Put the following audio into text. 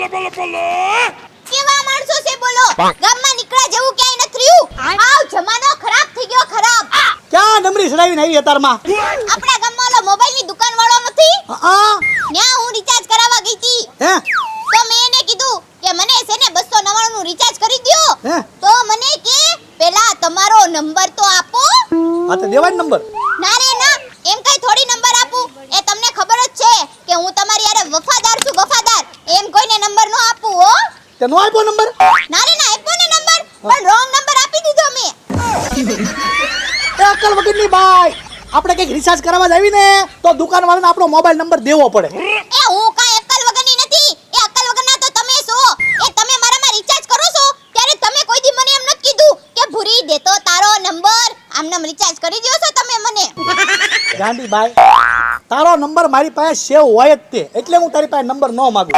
કેવા માણસો છે બોલો? ગામમાં નીકળ્યા જેવું ક્યાંય નથી રહ્યું. આવ જમાનો ખરાબ થઈ ગયો ખરાબ. ક્યાં નમરી સડાવીને આવી અતારમાં? આપણા ગામમાં ઓલો મોબાઈલની દુકાન વાળો નથી? હા ન્યા હું રિચાર્જ કરાવવા ગઈ હતી. હે તો મેં એને કીધું કે મને છે ને 299 નું રિચાર્જ કરી દ્યો. હે તો મને કે પેલા તમારો નંબર તો આપો. આ તો દેવાય નંબર. ના રે ના, એમ કઈ થોડી નંબર આપું. એ તમને ખબર જ છે કે હું તમારી યારે વફાદાર છું, વફાદાર. એમ કોઈને નંબર નો આપું હો. તે નો આપ્યો નંબર? ના રે ના, આપ્યો ને નંબર, પણ રોંગ નંબર આપી દીધો મેં. એ અક્કલ વગરની બાઈ, આપણે કઈક રિચાર્જ કરાવવા જાવી ને તો દુકાનવાળાને આપણો મોબાઈલ નંબર દેવો પડે. એ હું કાંઈ અક્કલ વગરની નથી. એ અક્કલ વગરના તો તમે છો. એ તમે મારામાં રિચાર્જ કરો છો ત્યારે તમે કોઈ દી મને એમ નથી કીધું કે ભૂરી દેતો તારો નંબર. આમનામ રિચાર્જ કરી દ્યો છો તમે મને. ગાંડી બાઈ, તારો નંબર મારી પાસે સેવ હોય જ તે, એટલે હું તારી પાસે નંબર ન માંગુ.